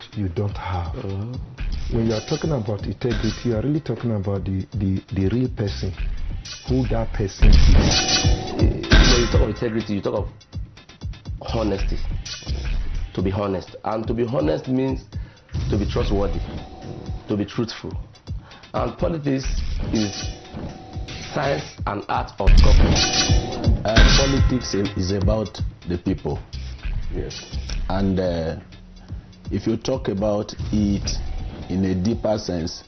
what you don't have. When you are talking about integrity, you are really talking about the real person, who that person is. When you talk of integrity, you talk of honesty. To be honest. And to be honest means to be trustworthy, to be truthful. And politics is science and art of government. Politics is about the people. Yes. And if you talk about it in a deeper sense,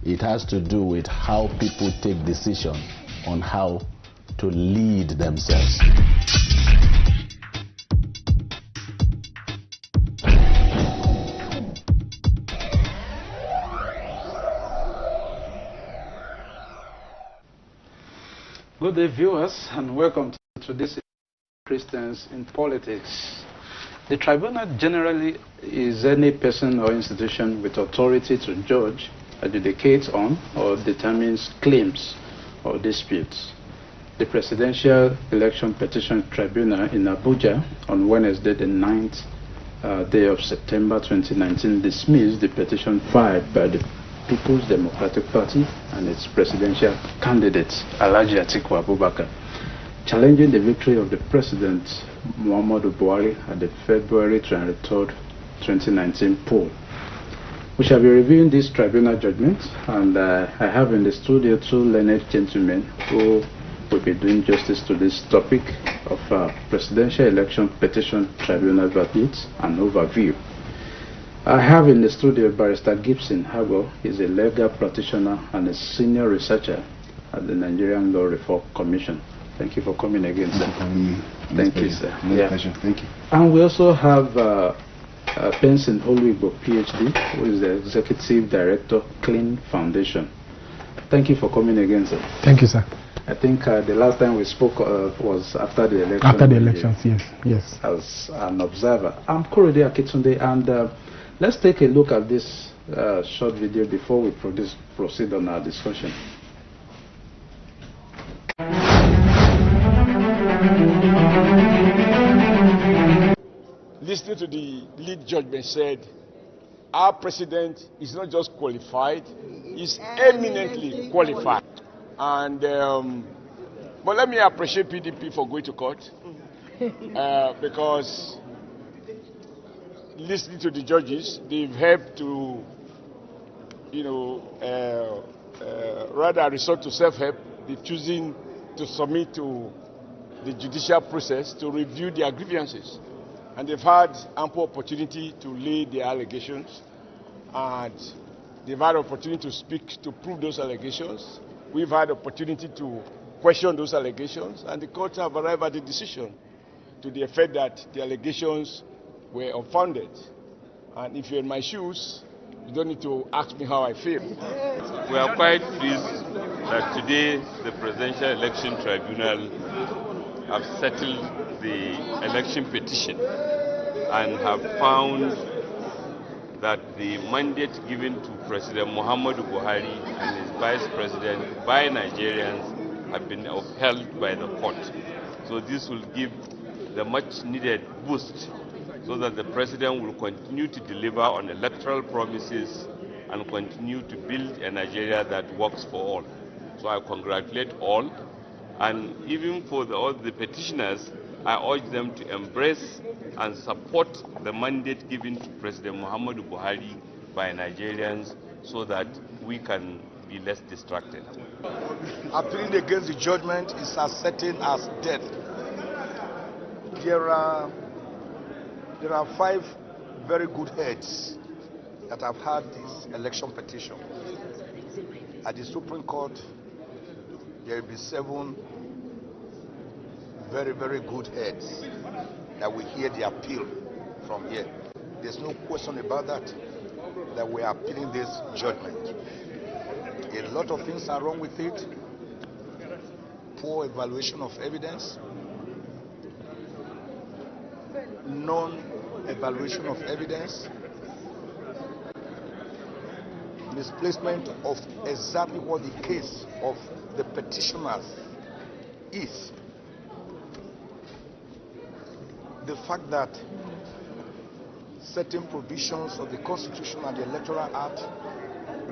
it has to do with how people take decisions on how to lead themselves. Good day, viewers, and welcome to this Christians in Politics. The tribunal generally is any person or institution with authority to judge, adjudicate on, or determines claims or disputes. The Presidential Election Petition Tribunal in Abuja on Wednesday, the 9th day of September 2019, dismissed the petition filed by the People's Democratic Party and its presidential candidate, Alhaji Atiku Abubakar, challenging the victory of the President Muhammadu Buhari at the February 23rd, 2019 poll. We shall be reviewing this tribunal judgment, and I have in the studio two learned gentlemen who will be doing justice to this topic of Presidential Election Petition Tribunal verdict and overview. I have in the studio Barrister Gibson Hago. He's a legal practitioner and a senior researcher at the Nigerian Law Reform Commission. Thank you for coming again, sir. Thank you, sir. Pleasure. Thank you. And we also have Benson Oluigbo, PhD, who is the Executive Director, Clean Foundation. Thank you for coming again, sir. Thank you, sir. I think the last time we spoke was after the election. After the elections, yes. As an observer. I'm Korede Akitunde, and let's take a look at this short video before we proceed on our discussion. Listening to the lead judgment said, our president is not just qualified, he's eminently qualified. And but let me appreciate PDP for going to court because listening to the judges, they've helped to, rather resort to self-help. They've choosing to submit to the judicial process to review their grievances. And they've had ample opportunity to lay their allegations, and they've had opportunity to speak to prove those allegations. We've had opportunity to question those allegations, and the court have arrived at a decision to the effect that the allegations were unfounded. And if you're in my shoes, you don't need to ask me how I feel. We are quite pleased that today the Presidential Election Tribunal have settled the election petition and have found that the mandate given to President Muhammadu Buhari and his Vice President by Nigerians have been upheld by the court. So this will give the much needed boost so that the President will continue to deliver on electoral promises and continue to build a Nigeria that works for all. So I congratulate all, and even for all the petitioners, I urge them to embrace and support the mandate given to President Muhammadu Buhari by Nigerians so that we can be less distracted. Appealing against the judgment is as certain as death. There are 5 very good heads that have had this election petition. At the Supreme Court, there will be 7 very, very good heads that will hear the appeal from here. There's no question about that we are appealing this judgment. A lot of things are wrong with it. Poor evaluation of evidence, non-evaluation of evidence, misplacement of exactly what the case of the petitioners is. The fact that certain provisions of the Constitution and the Electoral Act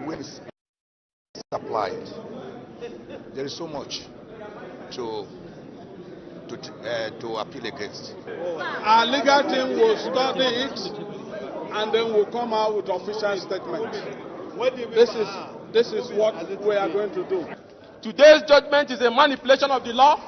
when it's applied. There is so much to appeal against. Our legal team will study it and then we'll come out with official statement. This is what we are going to do. Today's judgment is a manipulation of the law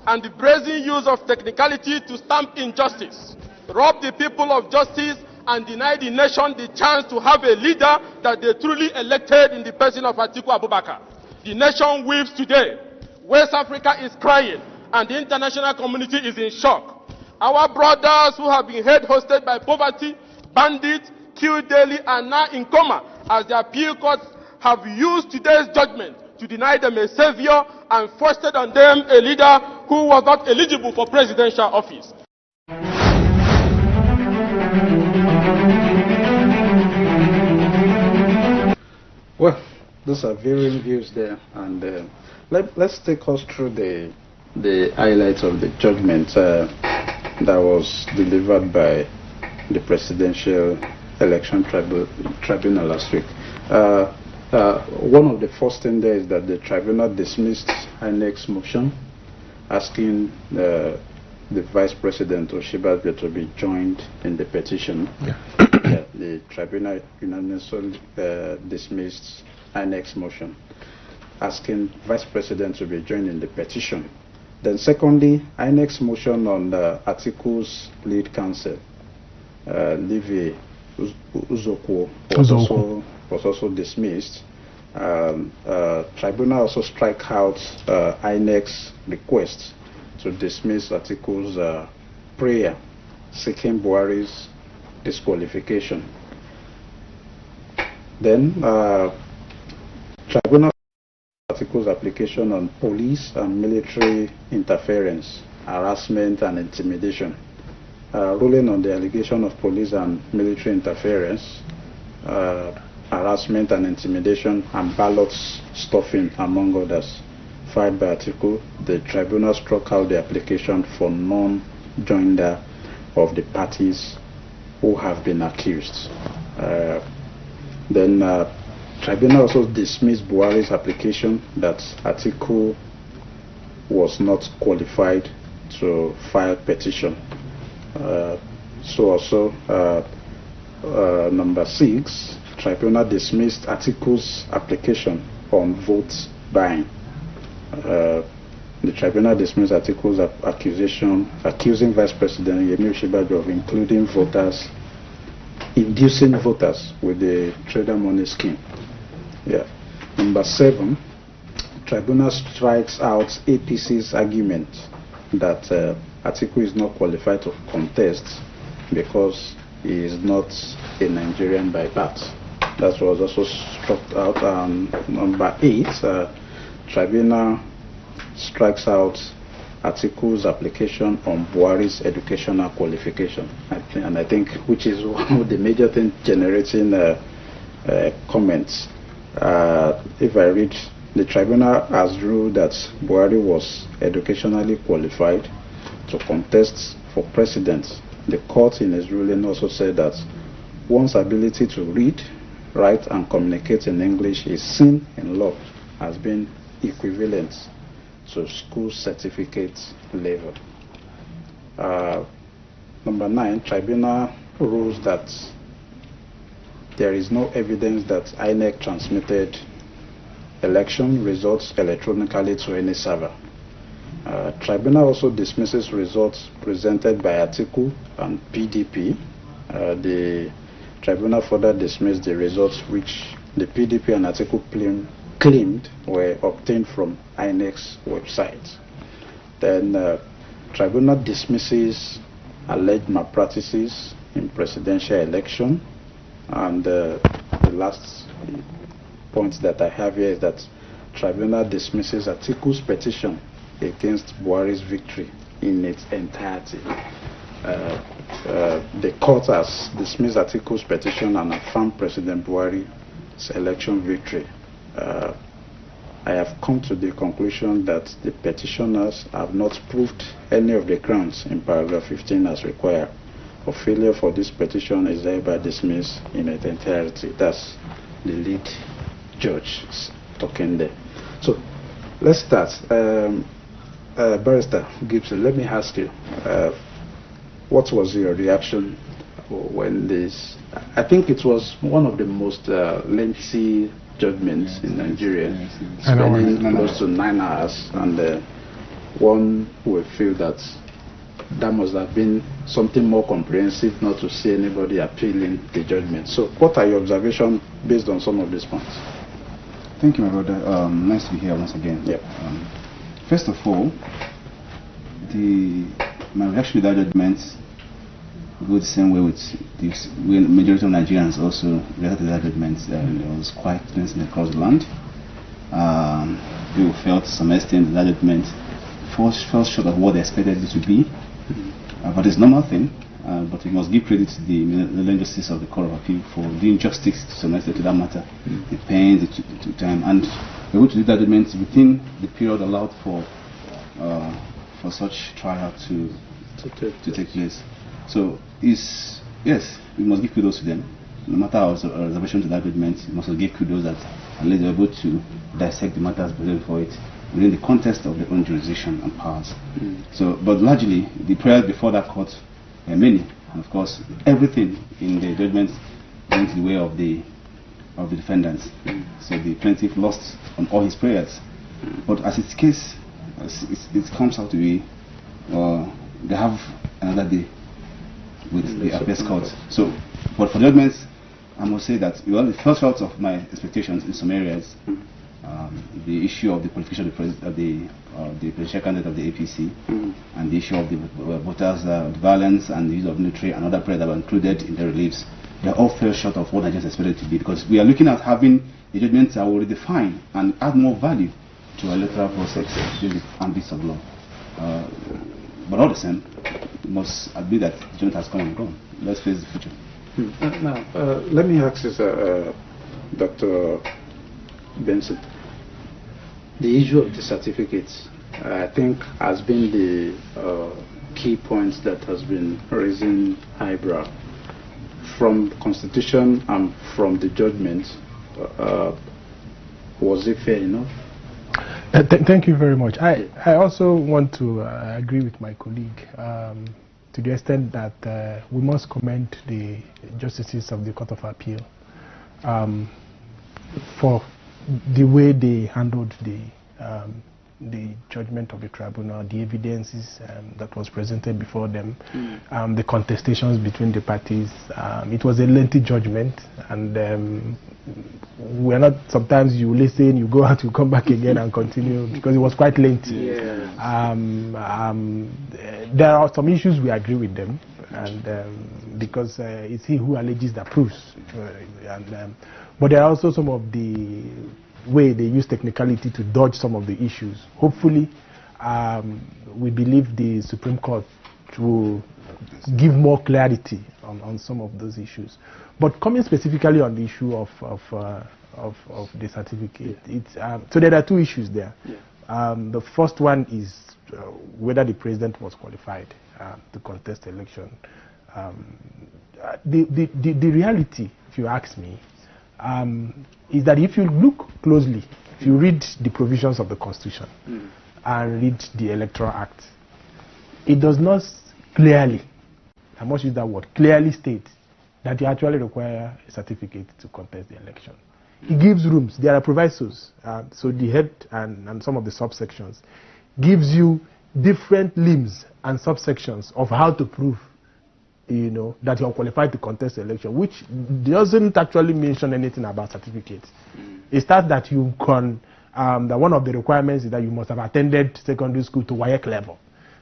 and the brazen use of technicality to stamp injustice, rob the people of justice, and deny the nation the chance to have a leader that they truly elected in the person of Atiku Abubakar. The nation weeps today. West Africa is crying, and the international community is in shock. Our brothers who have been held hostage by poverty, bandits, killed daily, are now in coma as their appeal courts have used today's judgment to deny them a savior and foisted on them a leader who was not eligible for presidential office. Well, those are varying views there, and let's take us through the highlights of the judgment that was delivered by the Presidential Election Tribunal last week. One of the first things there is that the tribunal dismissed INEC's motion asking the Vice President Oshibagbe to be joined in the petition. The tribunal unanimously dismissed INEC's motion asking Vice President to be joined in the petition. Then secondly, INEC's motion on Atiku's lead counsel, Livy Uzokwo, was also dismissed. Tribunal also strike out INEC's request to dismiss Atiku's prayer seeking Buhari's disqualification. Then Tribunal Atiku's application on police and military interference, harassment and intimidation, ruling on the allegation of police and military interference, harassment and intimidation, and ballot stuffing, among others, filed by Atiku. The tribunal struck out the application for non-joinder of the parties who have been accused. Then tribunal also dismissed Buhari's application that Atiku was not qualified to file petition. So also number 6, tribunal dismissed Atiku's application on vote buying. The tribunal dismissed Atiku's accusing Vice President Yemi Osinbajo of inducing voters with the trader money scheme. Number 7, tribunal strikes out APC's argument that Atiku is not qualified to contest because he is not a Nigerian by birth. That was also struck out. Number 8, tribunal strikes out Atiku's application on Buhari's educational qualification, and I think which is one of the major things generating comments. If I read, the tribunal has ruled that Buhari was educationally qualified to contest for president. The court in its ruling also said that one's ability to read, write and communicate in English is seen in law as being equivalent to school certificate level. Number 9, tribunal rules that there is no evidence that INEC transmitted election results electronically to any server. Tribunal also dismisses results presented by Atiku and PDP. The tribunal further dismissed the results which the PDP and Atiku claimed were obtained from INEC's website. Then tribunal dismisses alleged malpractices in presidential election. And the last point that I have here is that tribunal dismisses Atiku's petition against Buhari's victory in its entirety. The court has dismissed Atiku's petition and affirmed President Buhari's election victory. I have come to the conclusion that the petitioners have not proved any of the grounds in paragraph 15 as required or failure for this petition is hereby dismissed in its entirety. That's the lead judge talking there. So let's start. Barrister Gibson, let me ask you, what was your reaction when this, I think it was one of the most lengthy judgments in Nigeria, spending close to 9 hours, and one will feel that that must have been something more comprehensive not to see anybody appealing the judgment. So what are your observations based on some of these points? Thank you, my brother. Nice to be here once again. Yep. First of all, my reaction to that judgment goes the same way with the majority of Nigerians also reacted to that judgment. It was quite tense across the land. People felt some extent that judgment fell short of what they expected it to be. But it's a normal thing. But we must give credit to the Nigerian Justice of the Court of Appeal for doing justice to some extent to that matter. The pain, the time, and we're going to do that judgment within the period allowed for such trial to take place. So yes, we must give kudos to them. No matter our reservation to that judgment, we must give kudos that at least they're able to dissect the matters presented for it within the context of their own jurisdiction and powers. So, but largely, the prayers before that court were many, and of course, everything in the judgment went the way of the defendants. So the plaintiff lost on all his prayers. But as its case, it comes out to be, they have another day with the appeals court. So, but for judgments, I must say that the first out of my expectations in some areas, the issue of the qualification of the presidential candidate of the APC, and the issue of the voters' violence and the use of military and other prayers that were included in the reliefs, they all fell short of what I just expected it to be, because we are looking at having a judgment that will redefine and add more value to our electoral process within the ambits of law. But all the same, we must admit that the judgment has come and gone. Let's face the future. Now, let me ask this, Dr. Benson. The issue of the certificates, I think, has been the key points that has been raising eyebrow. From the Constitution and from the judgment, was it fair enough? Thank you very much. I also want to agree with my colleague to the extent that we must commend the justices of the Court of Appeal for the way they handled the judgment of the tribunal, the evidences that was presented before them, the contestations between the parties. It was a lengthy judgment, and we're not, sometimes you listen, you go out, you come back again and continue, because it was quite lengthy. There are some issues we agree with them, and because it's he who alleges that proves. But there are also some of the way they use technicality to dodge some of the issues. Hopefully, we believe the Supreme Court will give more clarity on some of those issues. But coming specifically on the issue of the certificate, so there are two issues there. The first one is whether the president was qualified to contest the election. The reality, if you ask me, is that if you look closely, if you read the provisions of the Constitution and read the Electoral Act, it does not clearly, I must use that word, clearly state that you actually require a certificate to contest the election. It gives rooms. There are provisos. So the head and some of the subsections gives you different limbs and subsections of how to prove that you are qualified to contest the election, which doesn't actually mention anything about certificates. It starts that you can, that one of the requirements is that you must have attended secondary school to WAEC level.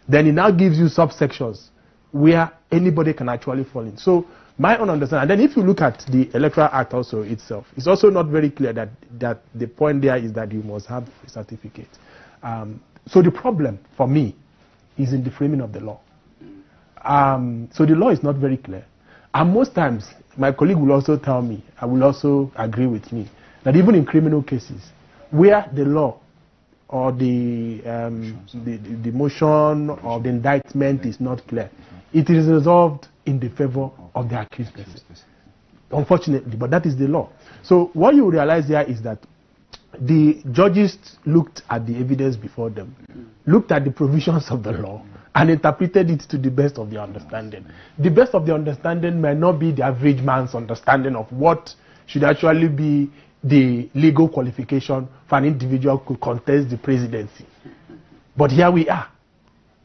Then it now gives you subsections where anybody can actually fall in. So my own understanding, and then if you look at the Electoral Act also itself, it's also not very clear that the point there is that you must have a certificate. So the problem for me is in the framing of the law. So the law is not very clear. And most times, my colleague will also tell me, I will also agree with me, that even in criminal cases, where the law or the motion or the indictment is not clear, it is resolved in the favor of the accused person. Unfortunately, but that is the law. So what you realize here is that the judges looked at the evidence before them, looked at the provisions of the law, and interpreted it to the best of their understanding. The best of their understanding may not be the average man's understanding of what should actually be the legal qualification for an individual to contest the presidency. But here we are.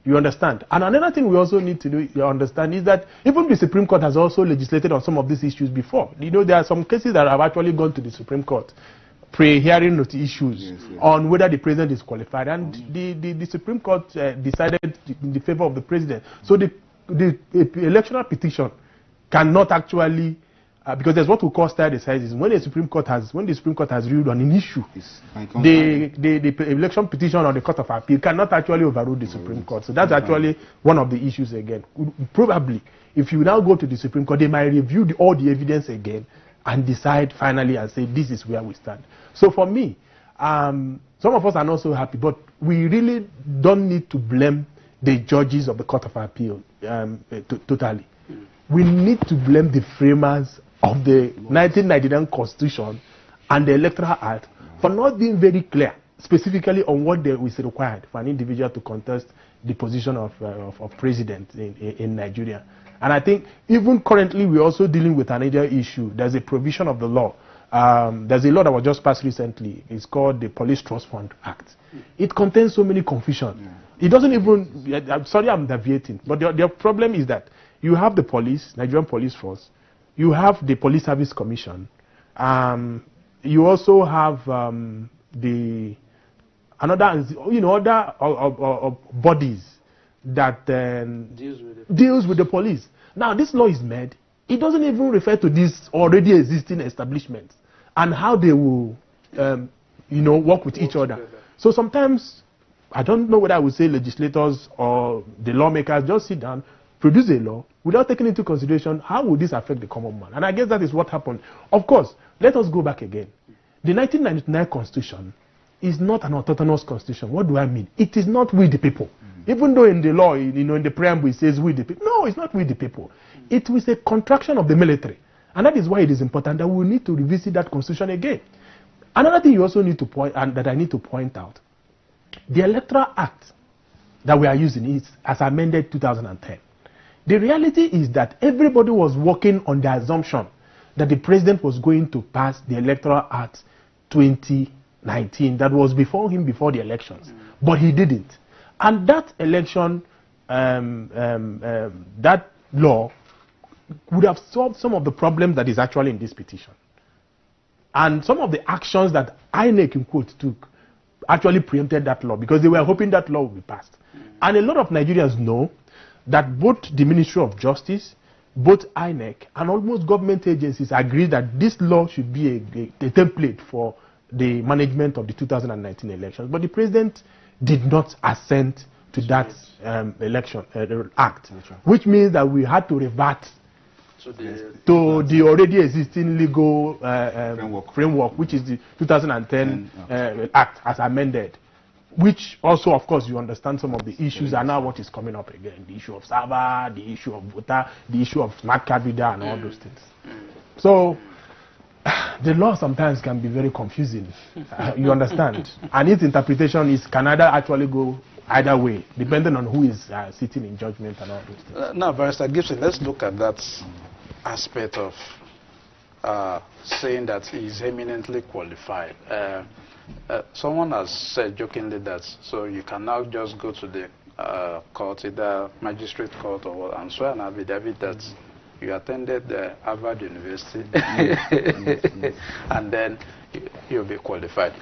You understand? And another thing we also need to understand is that even the Supreme Court has also legislated on some of these issues before. You know, there are some cases that have actually gone to the Supreme Court, pre-hearing notice issues on whether the president is qualified. And the Supreme Court decided in the favor of the president. So the electoral petition cannot actually, because there's what we call stare decisis. When the Supreme Court has ruled on an issue, the election petition on the Court of Appeal cannot actually overrule the Supreme Court. So that's actually one of the issues again. Probably, if you now go to the Supreme Court, they might review all the evidence again and decide finally and say this is where we stand. So for me, some of us are not so happy, but we really don't need to blame the judges of the Court of Appeal totally. We need to blame the framers of the 1999 Constitution and the Electoral Act for not being very clear, specifically on what is required for an individual to contest the position of president in Nigeria. And I think even currently we're also dealing with another issue. There's a provision of the law. There's a law that was just passed recently. It's called the Police Trust Fund Act. It contains so many confusion. It doesn't even, I'm sorry I'm deviating, but the problem is that you have the police, Nigerian Police Force, you have the Police Service Commission, you also have other bodies that deals with the police. Now this law is made, it doesn't even refer to these already existing establishments and how they will work with each other. So sometimes, I don't know whether I would say legislators or the lawmakers just sit down, produce a law without taking into consideration how would this affect the common man. And I guess that is what happened. Of course, let us go back again. The 1999 Constitution is not an autonomous constitution. What do I mean? It is not we the people. Even though in the law, in the preamble it says we the people. No, it's not we the people. It was a contraction of the military. And that is why it is important that we need to revisit that constitution again. Another thing you also need to point, and that I need to point out, the Electoral Act that we are using is as amended 2010. The reality is that everybody was working on the assumption that the president was going to pass the Electoral Act 2019 that was before him before the elections. But he didn't. And that election, that law would have solved some of the problems that is actually in this petition. And some of the actions that INEC in quote took actually preempted that law because they were hoping that law would be passed. And a lot of Nigerians know that both the Ministry of Justice, both INEC, and almost government agencies agree that this law should be a template for the management of the 2019 elections. But the president did not assent to that act, which means that we had to revert to the already existing legal framework, which is the 2010 Act as amended. Which also, of course, you understand some of the issues are now what is coming up again. The issue of server, the issue of voter, the issue of smart card reader and all those things. So, the law sometimes can be very confusing. You understand? And its interpretation can either actually go either way, depending on who is sitting in judgment and all those things. Now, Barrister Gibson, let's look at that aspect of saying that he is eminently qualified. Someone has said jokingly that so you can now just go to the court, either magistrate court or what, and swear an affidavit that you attended Harvard University and then you'll be qualified.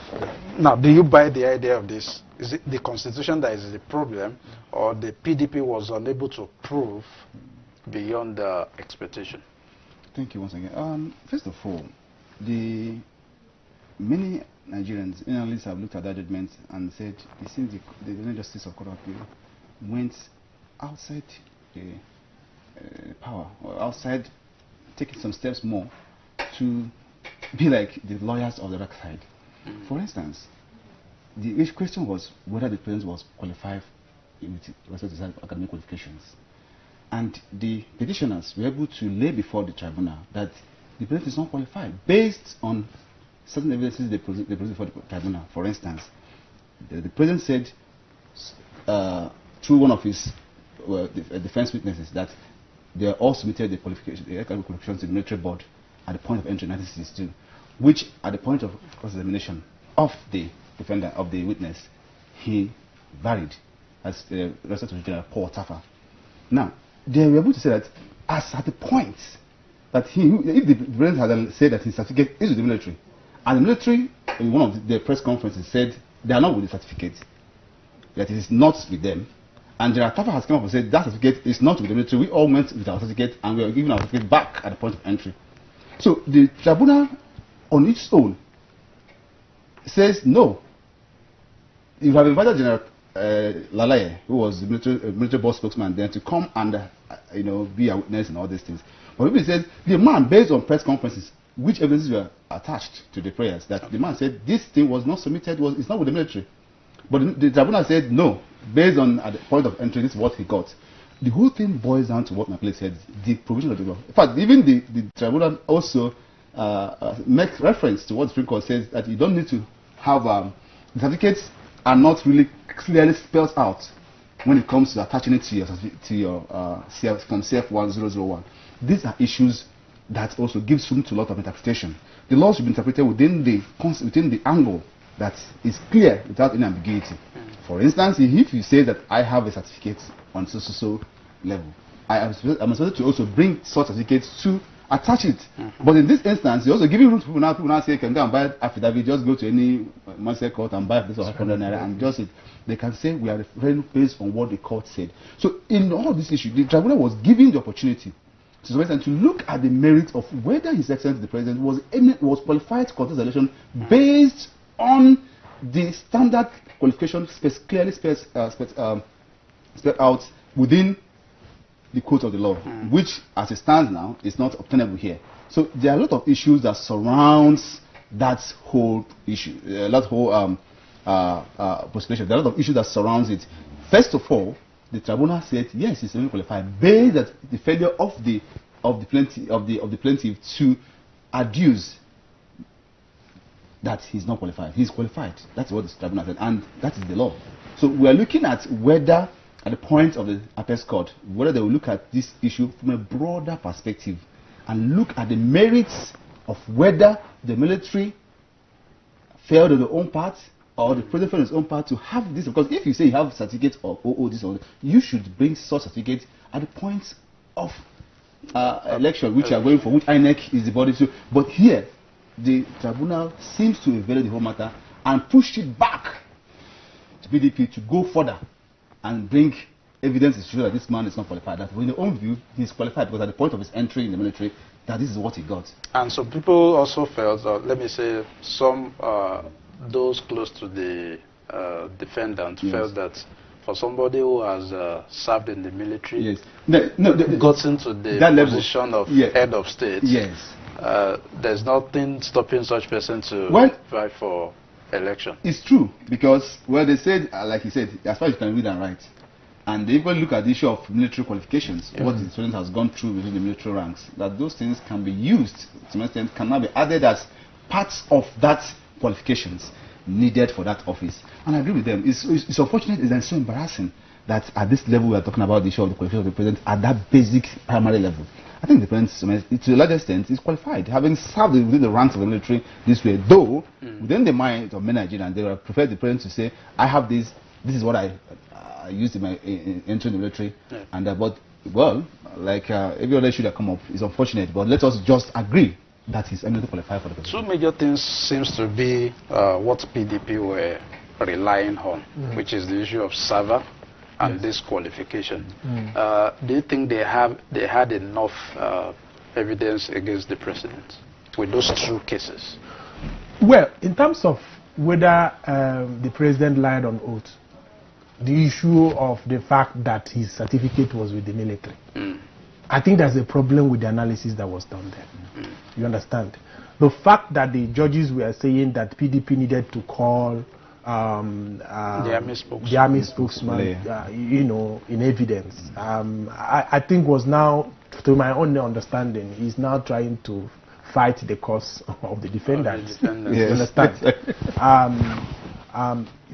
Now, do you buy the idea of this? Is it the Constitution that is the problem, or the PDP was unable to prove beyond the expectation? Thank you once again. First of all, many Nigerians, analysts have looked at that judgment and said it seems the Justice of Court of Appeal went outside the power, or outside taking some steps more to be like the lawyers of the dark side. For instance, the question was whether the president was qualified with respect to his academic qualifications. And the petitioners were able to lay before the tribunal that the president is not qualified based on certain evidences they present before the tribunal. For instance, the president said through one of his defense witnesses that they all submitted the qualifications to the military board at the point of entry in 1962, which at the point of cross-examination of the defendant, of the witness, he varied as the Attorney General Paul Tafa. Now, they were able to say that as at the point that if the president had said that his certificate is with the military, and the military in one of the press conferences said they are not with the certificate, that it is not with them, and General Tafa has come up and said that certificate is not with the military, we all went with our certificate and we are giving our certificate back at the point of entry. So the tribunal on its own says no. You have invited General Lalaye, who was the military board spokesman then, to come and be a witness and all these things. But he says the man, based on press conferences, which evidences were attached to the prayers, that the man said this thing was not submitted, it's not with the military. But the tribunal said no, based on at the point of entry, this is what he got. The whole thing boils down to what Makile said, the provision of the law. In fact, even the tribunal also makes reference to what the Supreme Court says, that you don't need to have the certificates are not really clearly spelled out when it comes to attaching it to your from CF1001. These are issues that also gives room to a lot of interpretation. The law should be interpreted within the angle that is clear without any ambiguity. For instance, if you say that I have a certificate on so level, I'm supposed to also bring such certificates to attach it. But in this instance, you're also giving room to people now say, you can go and buy affidavit, just go to any master court and buy this or 100 naira and just it. They can say we are referring based on what the court said. So in all this issue, the tribunal was given the opportunity to look at the merit of whether His Excellency the President was qualified to contest the election based on the standard qualification clearly spelled out within the code of the law, which as it stands now is not obtainable here. So there are a lot of issues that surrounds that whole issue, postulation. There are a lot of issues that surrounds it. First of all, the tribunal said yes, he's only qualified based on the failure of the plaintiff to adduce that he's not qualified. He's qualified. That's what the tribunal said, and that is the law. So we are looking at whether, at the point of the appeals court, whether they will look at this issue from a broader perspective and look at the merits of whether the military failed on their own part or the president failed on his own part to have this. Because if you say you have certificate of this or that, you should bring such certificate at the point of election, which you are going for, which INEC is the body to. But here, the tribunal seems to have evaded the whole matter and pushed it back to PDP to go further and bring evidence to show that this man is not qualified. That in their own view, he's qualified because at the point of his entry in the military, that this is what he got. And some people also felt, let me say, some those close to the defendant felt that for somebody who has served in the military, gotten to the position of head of state, there's nothing stopping such person to fight for election. It's true, because they said, like he said, as far as you can read and write, and they even look at the issue of military qualifications, what the student has gone through within the military ranks, that those things can be used to some extent, can now be added as parts of that qualifications needed for that office. And I agree with them. It's unfortunate, it's so embarrassing that at this level we are talking about the issue of the qualification of the president at that basic primary level. I think the president, to a large extent, is qualified, having served within the ranks of the military this way. Though, within the mind of many Nigerians, they would prefer the president to say, I have this is what I used in my entry in the military. And but, well, like every other issue that come up is unfortunate, but let us just agree that he's eminently qualified for the position. Two major things seems to be what PDP were relying on, which is the issue of server and disqualification. Do you think they had enough evidence against the president with those two cases? Well, in terms of whether the president lied on oath, the issue of the fact that his certificate was with the military, I think there's a problem with the analysis that was done there. You understand? The fact that the judges were saying that PDP needed to call the army spokesman, in evidence, I think was now, to my own understanding, is now trying to fight the cause of the defendants. Yes. You understand?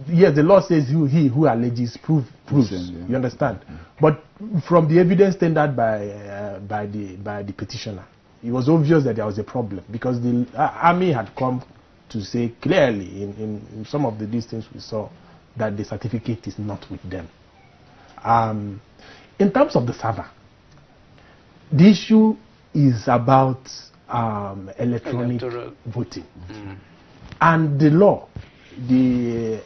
Yes, the law says he who alleges proves. Yeah. You understand? But from the evidence tendered by the petitioner, it was obvious that there was a problem, because the army had come to say clearly in some of these things we saw that the certificate is not with them. In terms of the server, the issue is about electronic voting. And the law, the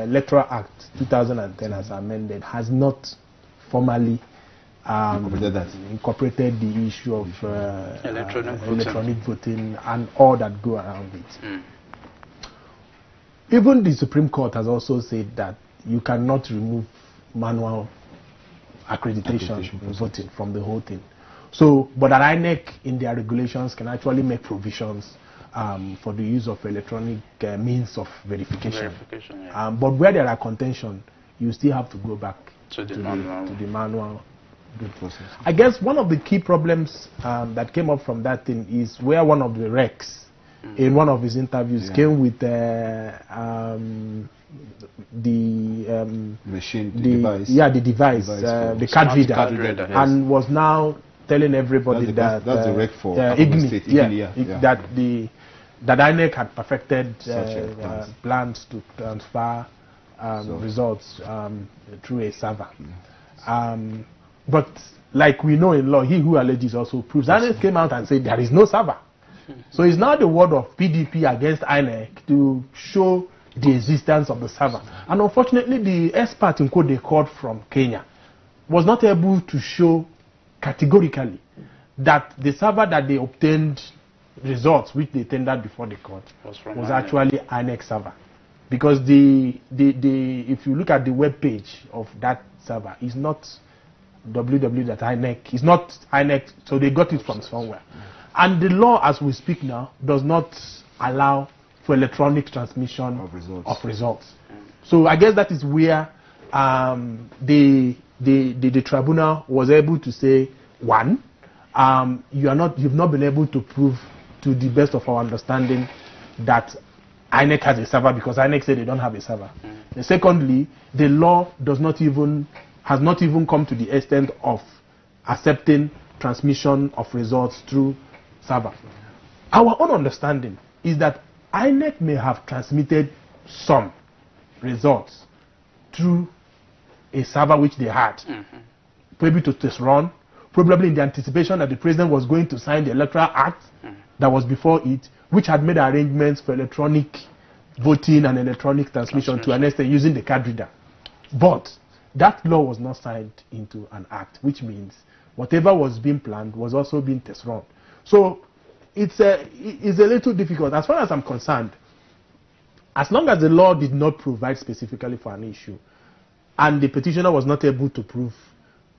Electoral Act 2010 as amended, has not formally incorporated the issue of electronic voting and all that go around it. Even the Supreme Court has also said that you cannot remove manual accreditation voting from the whole thing. So, but that INEC in their regulations can actually make provisions for the use of electronic means of verification. Yeah. But where there are contention, you still have to go back to the manual process. I guess one of the key problems that came up from that thing is where one of the recs in one of his interviews came with the device, the card reader, and was now telling everybody that that's the rec for that INEC had perfected plans to transfer results through a server. But like we know in law, he who alleges also proves. INEC came out and said there is no server. So it's now the word of PDP against INEC to show the existence of the server. And unfortunately, the expert in code they called from Kenya was not able to show categorically that the server that they obtained results, which they tendered before the court, was actually INEC server. Because if you look at the web page of that server, it's not www.inec, it's not INEC, so they got it from somewhere. And the law, as we speak now, does not allow for electronic transmission of results. So I guess that is where the tribunal was able to say, one, you've not been able to prove, to the best of our understanding, that INEC has a server, because INEC said they don't have a server. And secondly, the law has not even come to the extent of accepting transmission of results through server. Our own understanding is that INEC may have transmitted some results through a server which they had, probably to test run, probably in the anticipation that the president was going to sign the Electoral Act that was before it, which had made arrangements for electronic voting and electronic transmission to an extent using the card reader. But that law was not signed into an act, which means whatever was being planned was also being test run. So it's a little difficult. As far as I'm concerned, as long as the law did not provide specifically for an issue, and the petitioner was not able to prove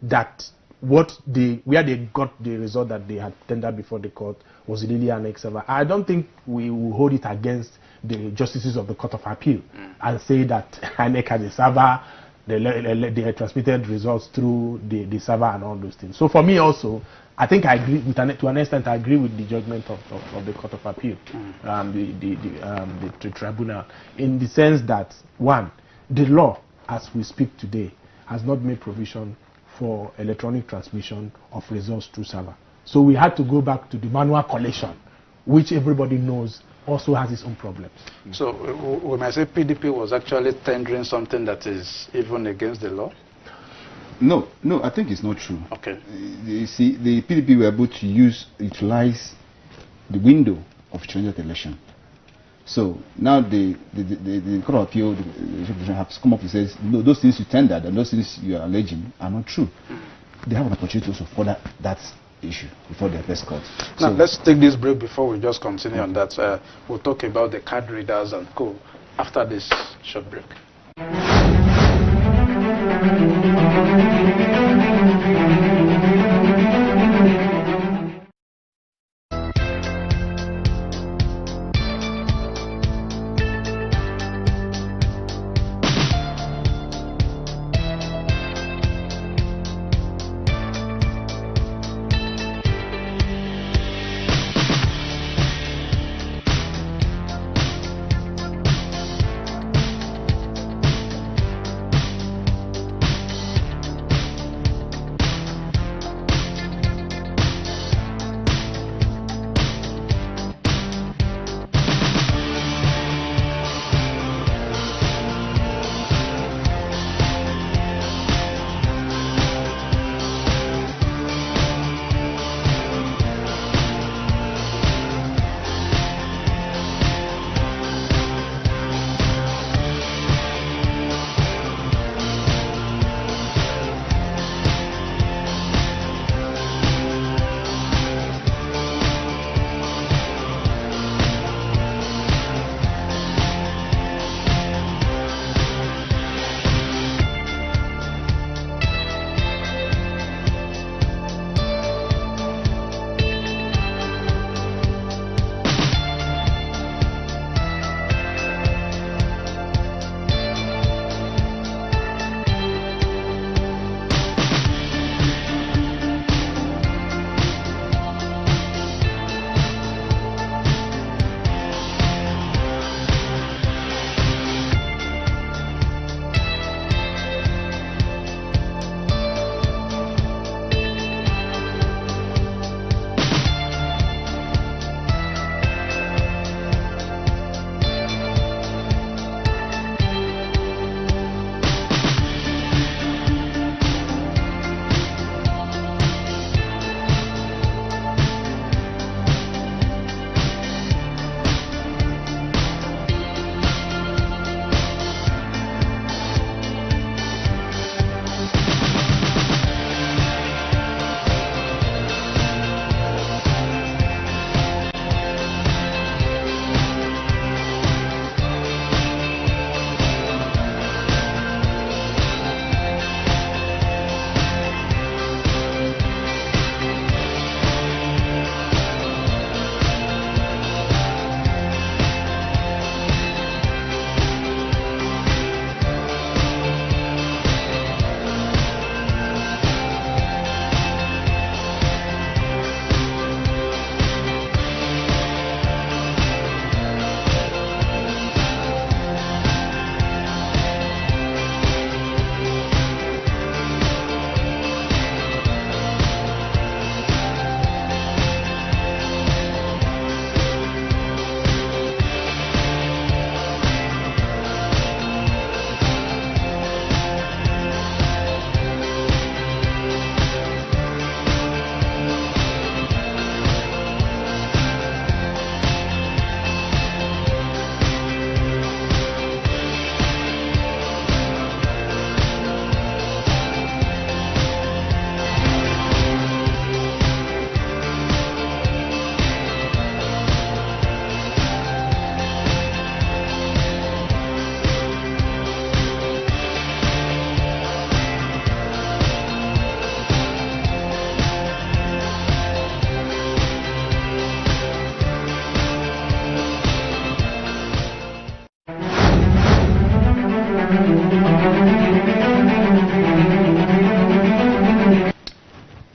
that where they got the result that they had tendered before the court was really INEC server, I don't think we will hold it against the justices of the Court of Appeal and say that INEC has a server, they had transmitted results through the server and all those things. So for me also, I think I agree to an extent. I agree with the judgment of the Court of Appeal, the tribunal, in the sense that, one, the law as we speak today has not made provision for electronic transmission of results through server. So we had to go back to the manual collection, which everybody knows also has its own problems. So we might say PDP was actually tendering something that is even against the law? No, I think it's not true. Okay. You see, the PDP were able to utilize the window of challenge the election. So now the Court of Appeal have come up and says, no, those things you tendered and those things you are alleging are not true. They have an opportunity to further that issue before the first court. Now let's take this break before we just continue on that. We'll talk about the card readers and co after this short break.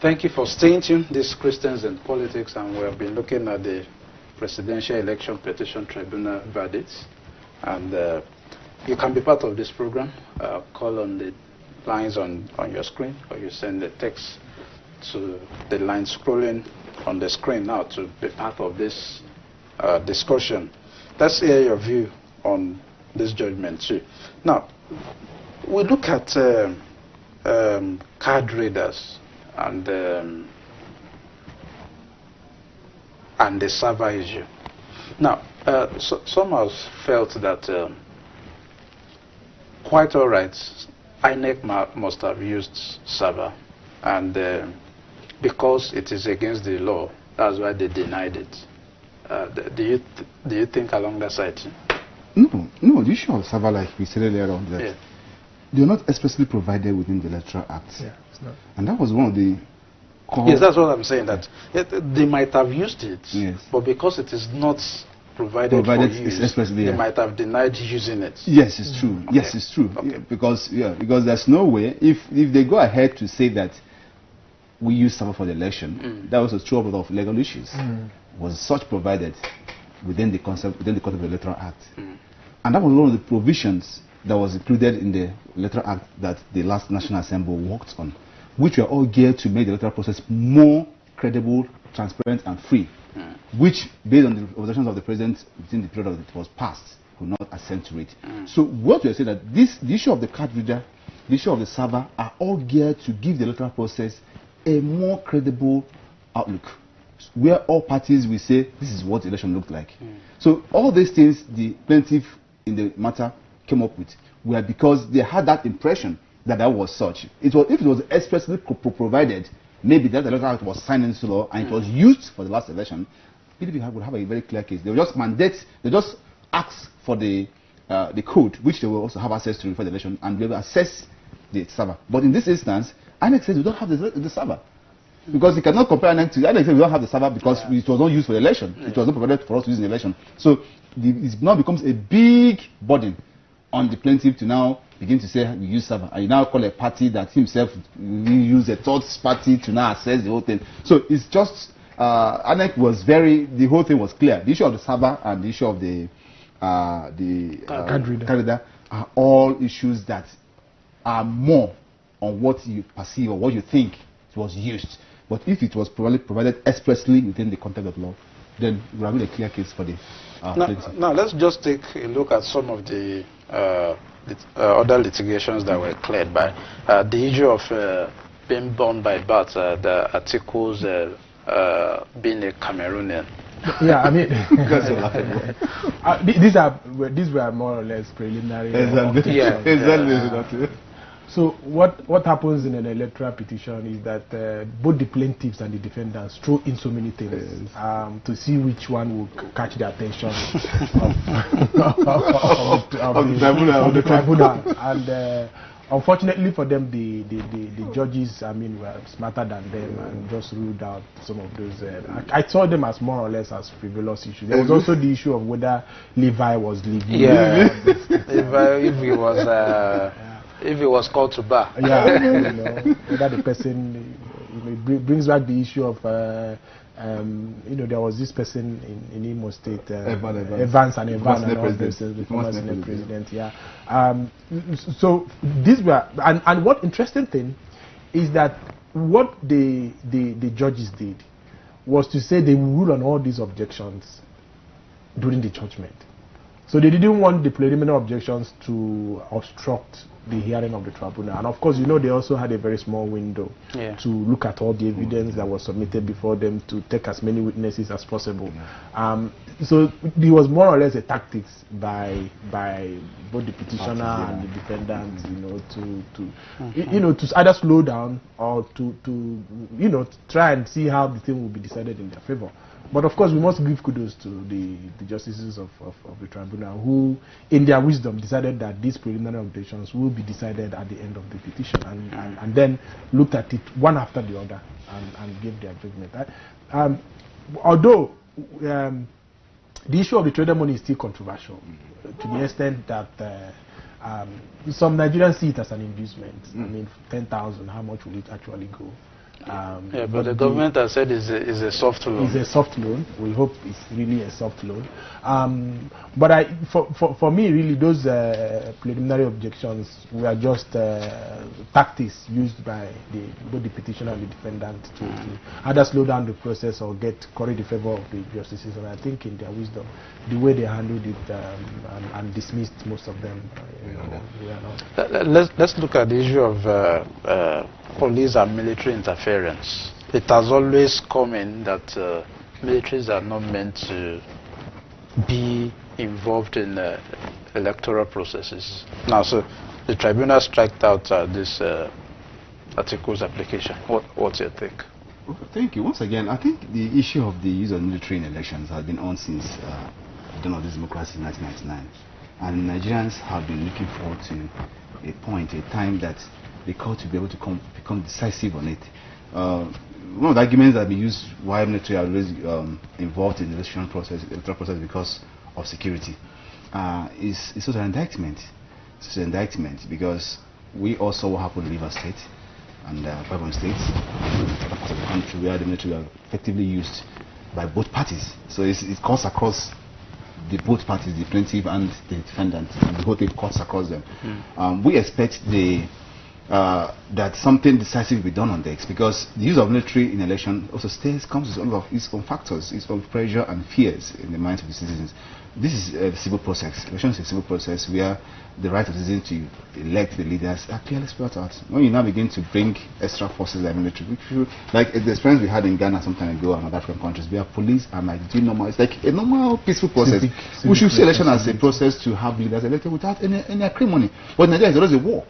Thank you for staying tuned. This is Christians and Politics, and we have been looking at the Presidential Election Petition Tribunal verdicts. And you can be part of this program. Call on the lines on your screen, or you send a text to the line scrolling on the screen now to be part of this discussion. Let's hear your view on this judgment too. Now, we look at card readers and the server issue. Now, some have felt that quite all right, INEC must have used server, and because it is against the law, that's why they denied it. Do you think along that side? No, the issue of server, like we said earlier on, that they're not expressly provided within the Electoral Act. Yeah, it's not. And that was one of the core... Yes, that's what I'm saying, that they might have used it, yes, but because it is not provided for use, expressly, they might have denied using it. Yes, it's true. Okay. Yes, it's true. Okay. Because there's no way, if they go ahead to say that we use server for the election, that was a true of legal issues. Was such provided within the concept of the Electoral Act. And that was one of the provisions that was included in the Electoral Act that the last National Assembly worked on, which were all geared to make the electoral process more credible, transparent, and free, which, based on the observations of the President within the period that it was passed, could not assent to it. So what we are saying that the issue of the card reader, the issue of the server, are all geared to give the electoral process a more credible outlook, where all parties will say this is what the election looked like. So all these things the plaintiff in the matter came up with were because they had that impression that that was such. If it was expressly provided, maybe that the Electoral Act was signed into law and it was used for the last election, PDP would have a very clear case. They will just mandate, they just ask for the code, which they will also have access to before the election, and they will assess the server. But in this instance, INEC says we don't have the server. Because you cannot compare INEC to INEC says we don't have the server because it was not used for the election. It was not provided for us to use in the election. So it now becomes a big burden on the plaintiff to now begin to say we use server. And you now call a party that himself will use a third party to now assess the whole thing. So it's just INEC was the whole thing was clear. The issue of the server and the issue of the card reader are all issues that are more on what you perceive or what you think it was used. But if it was provided expressly within the context of law, then we have a clear case for the plaintiff. Now let's just take a look at some of the other litigations that were cleared by the issue of being born by birth, the articles being a Cameroonian. Yeah, I mean, these were more or less preliminary. Exactly. Exactly. So what happens in an electoral petition is that both the plaintiffs and the defendants throw in so many things to see which one will catch the attention of the tribunal. And unfortunately for them, the judges, I mean, were smarter than them and just ruled out some of those. I saw them as more or less as frivolous issues. There was also the issue of whether Levi was living. Yeah, if he was called to bar. Yeah, whether the person, brings back the issue of, there was this person in Imo State, Evans and the former Senate president. Yeah. So these were, and what interesting thing is that what the judges did was to say they will rule on all these objections during the judgment. So they didn't want the preliminary objections to obstruct the hearing of the tribunal. And of course, they also had a very small window to look at all the evidence that was submitted before them, to take as many witnesses as possible. So it was more or less a tactics by both the petitioner and the defendant, to either slow down or to try and see how the thing will be decided in their favor. But of course, we must give kudos to the justices of the tribunal, who, in their wisdom, decided that these preliminary objections will be decided at the end of the petition, and then looked at it one after the other and gave their judgment. Although the issue of the trader money is still controversial, to the extent that some Nigerians see it as an inducement. I mean, 10,000, how much will it actually go? but the government has said it's a soft loan. It's a soft loan. We hope it's really a soft loan. But for me, really, those preliminary objections were just tactics used by both the petitioner and the defendant to either slow down the process or curry the favor of the justices. And I think in their wisdom, the way they handled it and dismissed most of them, Let's look at the issue of police and military interference. It has always come in that militaries are not meant to be involved in electoral processes. Now, so the tribunal struck out this article's application. What's your take? Thank you. Once again, I think the issue of the use of military in elections has been on since dawn of this democracy in 1999. And Nigerians have been looking forward to a time that the court will be able to become decisive on it. One of the arguments that have been used why military are always involved in the electoral process because of security is sort of an indictment. It's an indictment because we also saw what happened in River State and Bible states, other parts of the country where the military are effectively used by both parties. So it cuts across both parties, the plaintiff and the defendant, and the whole thing cuts across them. We expect that something decisive will be done on this, because the use of military in election also comes with all of its own factors, its own pressure and fears in the minds of the citizens. This is a civil process. Election is a civil process where the right of citizens to elect the leaders are clearly spelled out. When you now begin to bring extra forces like military, like the experience we had in Ghana some time ago and other African countries, where police are like doing normal, it's like a normal peaceful process. We should see election as a process to have leaders elected without any acrimony. But in Nigeria, there is a war.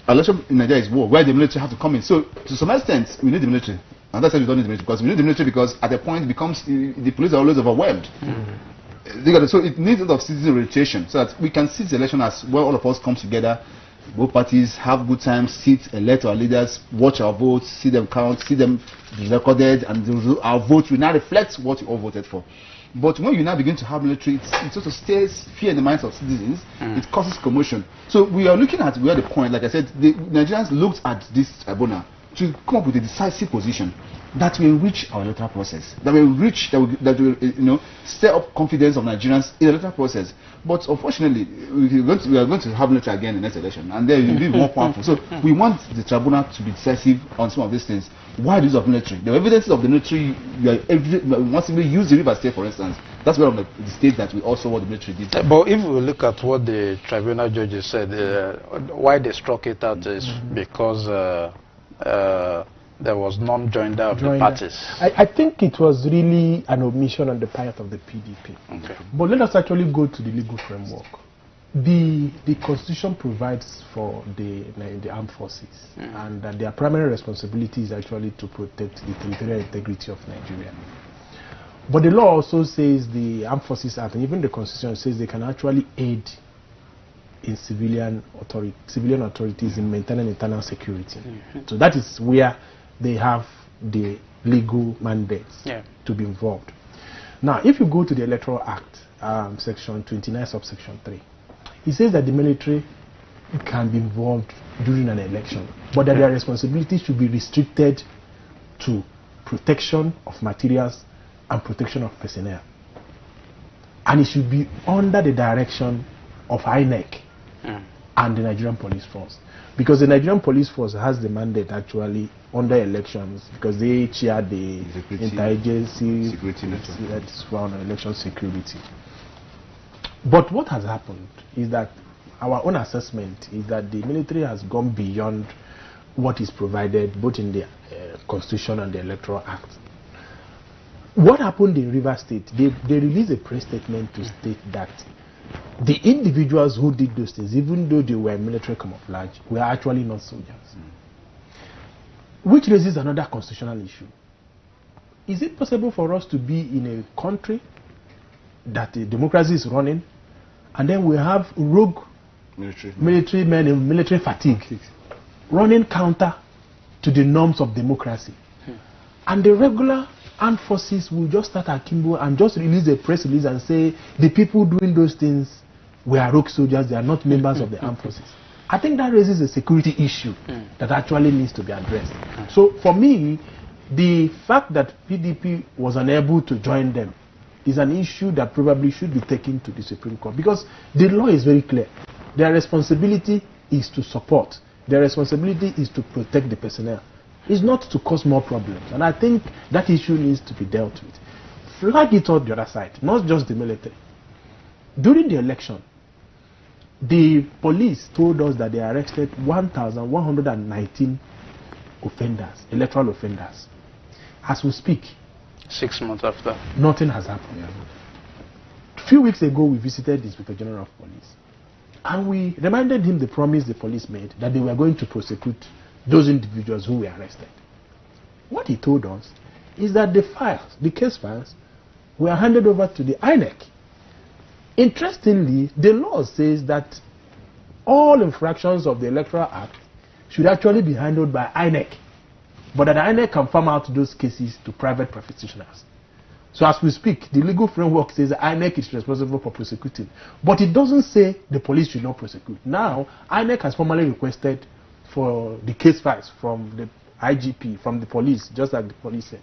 Election in Nigeria is war, where the military have to come in. So to some extent, we need the military. And that's why we don't need the military, because we need the military because at a point it becomes the police are always overwhelmed. So it needs a lot of citizen rotation so that we can see the election as where all of us come together, both parties have good time, sit, elect our leaders, watch our votes, see them count, see them recorded, and our vote will now reflect what you all voted for. But when you now begin to have military, it sort of stays fear in the minds of citizens. It causes commotion. So we are looking at where the point, like I said, the Nigerians looked at this tribunal to come up with a decisive position that will enrich our electoral process, that will stir up confidence of Nigerians in the electoral process. But unfortunately, we are going to have military again in the next election, and then it will be more powerful. So we want the tribunal to be decisive on some of these things. Why the use of military? The evidence of the military, we massively use the River State, for instance. That's one of the states that we also want the military did. But if we look at what the tribunal judges said, why they struck it out is because there was non-joinder of the parties. I think it was really an omission on the part of the PDP. Okay. But let us actually go to the legal framework. The Constitution provides for the armed forces, and that their primary responsibility is actually to protect the territorial integrity of Nigeria. But the law also says the Armed Forces Act, and even the Constitution says they can actually aid in civilian authorities in maintaining internal security. So that is where they have the legal mandates to be involved. Now, if you go to the Electoral Act, section 29, subsection 3, it says that the military can be involved during an election, but that their responsibility should be restricted to protection of materials and protection of personnel. And it should be under the direction of INEC and the Nigerian Police Force. Because the Nigerian Police Force has the mandate actually under elections, because they chair the interagency that's around election security. But what has happened is that our own assessment is that the military has gone beyond what is provided both in the Constitution and the Electoral Act. What happened in River State, they released a press statement to state that the individuals who did those things, even though they were military camouflage, were actually not soldiers. Which raises another constitutional issue. Is it possible for us to be in a country that the democracy is running, and then we have rogue military men in military fatigue running counter to the norms of democracy? And the regular armed forces will just start akimbo and just release a press release and say the people doing those things were rogue soldiers, they are not members of the armed forces. I think that raises a security issue that actually needs to be addressed. So for me, the fact that PDP was unable to join them is an issue that probably should be taken to the Supreme Court, because the law is very clear. Their responsibility is to support. Their responsibility is to protect the personnel. It's not to cause more problems. And I think that issue needs to be dealt with. Flag it on the other side, not just the military. During the election, the police told us that they arrested 1,119 offenders, electoral offenders. As we speak, 6 months after, nothing has happened. A few weeks ago, we visited the Inspector General of Police, and we reminded him the promise the police made that they were going to prosecute those individuals who were arrested. What he told us is that the files, the case files, were handed over to the INEC. Interestingly, the law says that all infractions of the Electoral Act should actually be handled by INEC, but that the INEC can farm out those cases to private practitioners. So as we speak, the legal framework says that INEC is responsible for prosecuting, but it doesn't say the police should not prosecute. Now, INEC has formally requested for the case files from the IGP, from the police, just like the police said.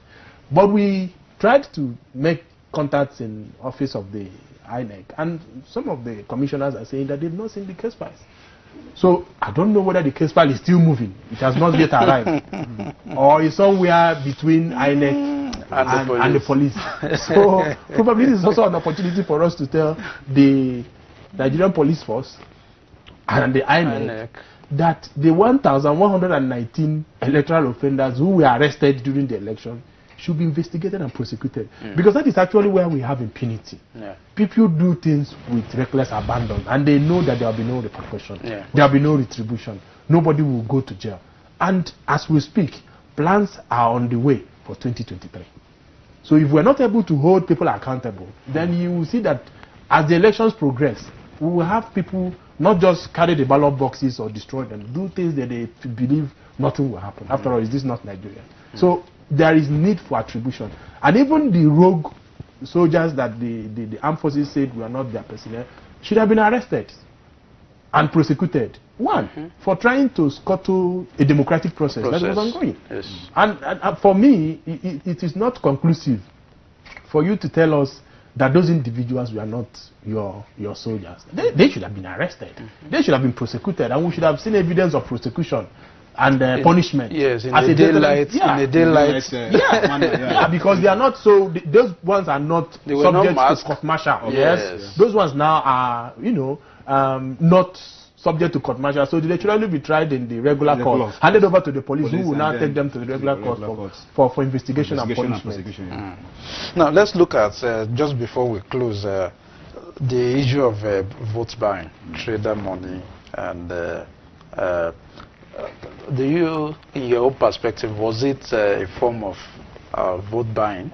But we tried to make contacts in office of the INEC, and some of the commissioners are saying that they've not seen the case files. So I don't know whether the case file is still moving. It has not yet arrived, or is somewhere between INEC and the police. So probably this is also an opportunity for us to tell the Nigerian police force and the INEC that the 1,119 electoral offenders who were arrested during the election should be investigated and prosecuted. Because that is actually where we have impunity. People do things with reckless abandon, and they know that there will be no repercussion. There will be no retribution. Nobody will go to jail. And as we speak, plans are on the way for 2023. So if we're not able to hold people accountable, then you will see that as the elections progress, we will have people not just carry the ballot boxes or destroy them, do things that they believe nothing will happen. After all, is this not Nigeria? So there is need for attribution. And even the rogue soldiers that the armed forces said were not their personnel should have been arrested and prosecuted. One, for trying to scuttle a democratic process that was ongoing. And for me, it is not conclusive for you to tell us that those individuals were not your soldiers. They should have been arrested. They should have been prosecuted, and we should have seen evidence of prosecution and punishment. Yes, in the daylight. In the daylight. Because they are not so. Those ones are not subject to court martial. Yes, those ones now are, not subject to court martial. So they should only be tried in the regular court, handed over to the police, who will now take them to the regular court for investigation and punishment. Now let's look at just before we close the issue of vote buying, trader money, and do you, in your own perspective, was it a form of vote buying?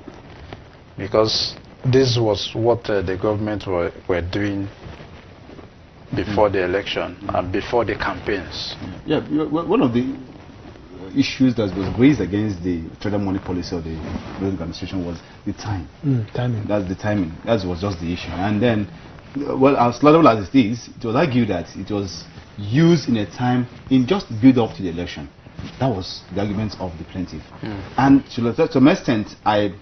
Because this was what the government were doing before the election and before the campaigns. Yeah, one of the issues that was raised against the trader money policy of the present administration was the time. Timing. That's the timing. That was just the issue. And then, well, as laudable as it is, it was argued that it was used in a time in just build up to the election. That was the argument of the plaintiff. And to some extent, I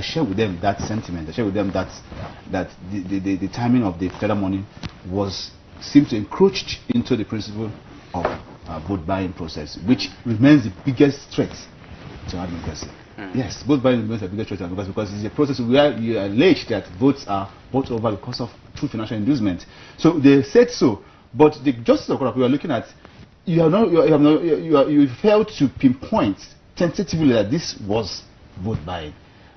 share with them that sentiment. I share with them that the timing of the federal money seemed to encroach into the principle of vote buying process, which remains the biggest threat to our democracy. Yes, vote buying remains the biggest threat to our democracy, because it's a process where you allege that votes are bought over because of true financial inducement. So they said so, but the Justice of Court we are looking at, you failed to pinpoint tentatively that this was vote buying.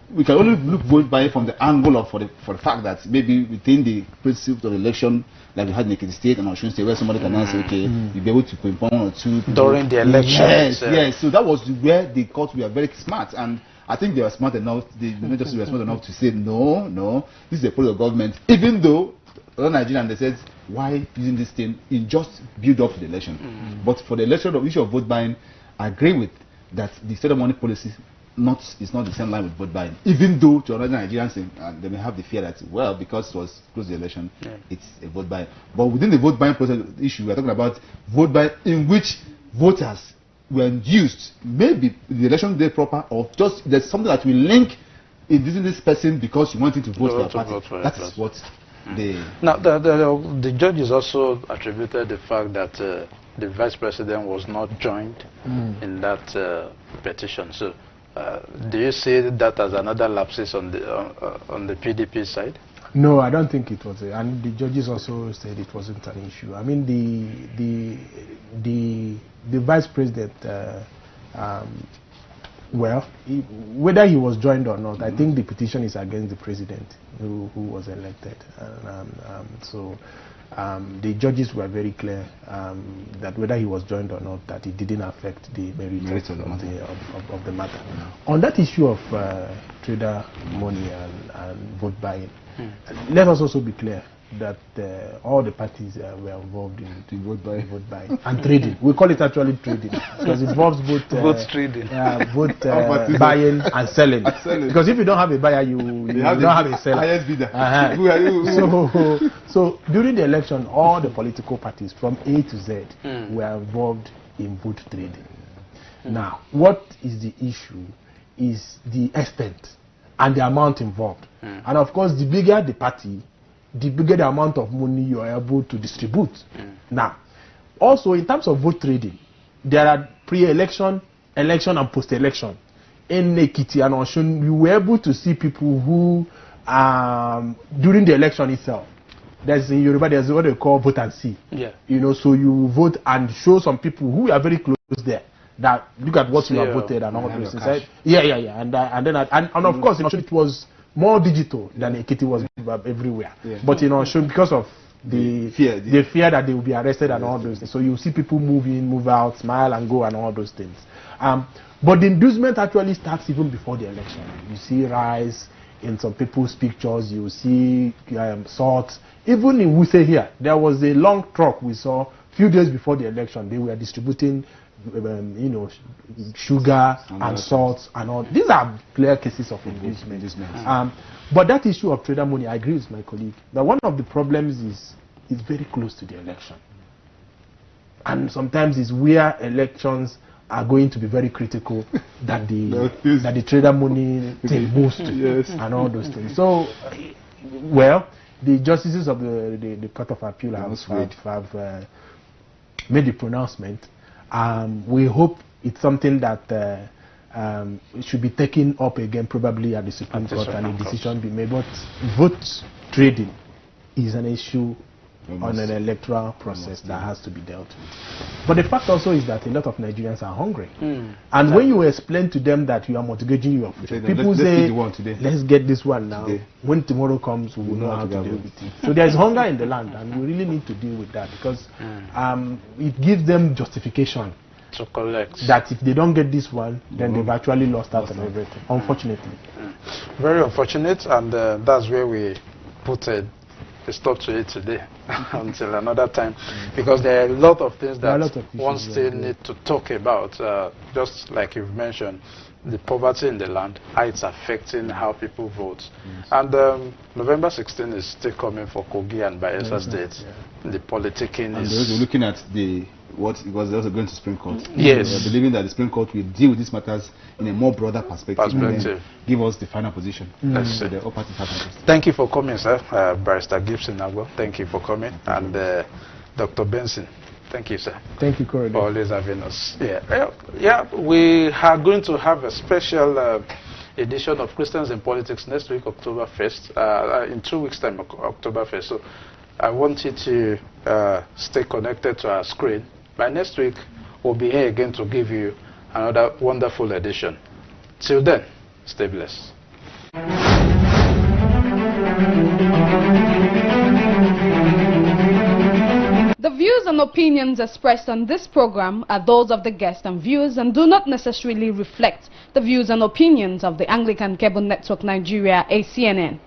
We can only look vote buying from the angle of for the fact that maybe within the principles of the election, like we had in Ekiti State and Osun State, where somebody can now say, okay, you'll be able to pinpoint one or two people during the election. Yes. So that was where the court were very smart, and I think they were smart enough. The justice were smart enough to say no, this is a product of government. Even though other Nigerians, they said, why using this thing in just build up to the election? But for the election of issue of vote buying, I agree with that the state of money policy it's not the same line with vote buying. Even though to other Nigerians, they may have the fear that, well, because it was close to the election, it's a vote buying. But within the vote buying process issue, we're talking about vote buying in which voters were induced, maybe the election day proper, or just there's something that will link in this person because you want him to vote for a party. That is what Now, the judges also attributed the fact that the vice president was not joined in that petition. So, do you see that as another lapses on the PDP side? No, I don't think it was. And the judges also said it wasn't an issue. I mean, the vice president, well, whether he was joined or not, I think the petition is against the president who was elected. So the judges were very clear that whether he was joined or not, that it didn't affect the merits of the matter. On that issue of trader money and vote buying, let us also be clear that all the parties were involved in vote buying and trading. We call it actually trading because it involves both trading, both buying and selling. Because if you don't have a buyer, you don't have a seller. So during the election, all the political parties from A to Z were involved in vote trading. Now, what is the issue is the extent and the amount involved. And of course, the bigger the party, the bigger the amount of money you are able to distribute. Now, also in terms of vote trading, there are pre-election, election and post-election. In Ekiti and Osun, you were able to see people who, during the election itself, there's in Yoruba, there's what they call vote and see. You know, so you vote and show some people who are very close there that look at what you have voted and all those things. Right? And of course, it was more digital than Ekiti was everywhere. But you know, because of the fear that they will be arrested and all those things. So you see people move in, move out, smile and go and all those things. But the inducement actually starts even before the election. You see rise in some people's pictures. You see salt. Even in Wuse here, there was a long truck we saw a few days before the election. They were distributing you know, sugar and salt and all. These are clear cases of inducement. But that issue of trader money, I agree with my colleague. But one of the problems is it's very close to the election. And sometimes it's where elections are going to be very critical that the trader money thing moves to and all those things. So, well, the justices of the Court of Appeal have made the pronouncement. We hope it's something that should be taken up again probably at the Supreme Court and a decision be made. But vote trading is an issue on an electoral process that has to be dealt with. But the fact also is that a lot of Nigerians are hungry. And when you explain to them that you are mortgaging your future, people say, let's get this one now. When tomorrow comes, we will know how to deal with it. So there is hunger in the land, and we really need to deal with that because it gives them justification to collect that if they don't get this one, then they've actually lost out on everything, unfortunately. Very unfortunate, and that's where we put a stop to it today until another time, because there are a lot of things that one still need to talk about, just like you've mentioned, the poverty in the land, how it's affecting how people vote. And November 16 is still coming for Kogi and Bayelsa State. The politicking and is... we're looking at what it was also going to Supreme Court. Yes. We're believing that the Supreme Court will deal with these matters in a more broader perspective. And give us the final position. So the all parties have interest. Thank you for coming, sir. Barrister Gibson Agbo, thank you for coming. And Dr. Benson, thank you, sir. Thank you, Corey. For always having us. We are going to have a special edition of Christians in Politics next week, October 1st, in 2 weeks' time, October 1st. So I want you to stay connected to our screen. By next week, we'll be here again to give you another wonderful edition. Till then, stay blessed. The views and opinions expressed on this program are those of the guests and viewers and do not necessarily reflect the views and opinions of the Anglican Cable Network Nigeria, ACNN.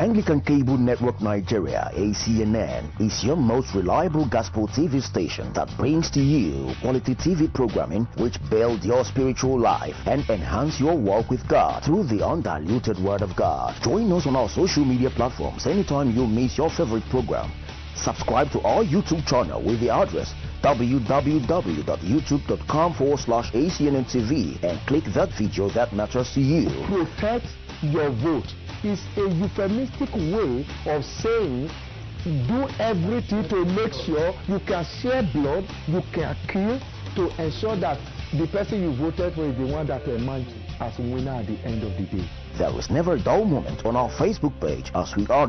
Anglican Cable Network Nigeria, ACNN, is your most reliable gospel TV station that brings to you quality TV programming which build your spiritual life and enhance your walk with God through the undiluted Word of God. Join us on our social media platforms anytime you miss your favorite program. Subscribe to our YouTube channel with the address www.youtube.com/ACNNTV and click that video that matters to you. Protect your vote is a euphemistic way of saying do everything to make sure you can share blood, you can kill, to ensure that the person you voted for is the one that emerged as winner at the end of the day. There is never a dull moment on our Facebook page as we are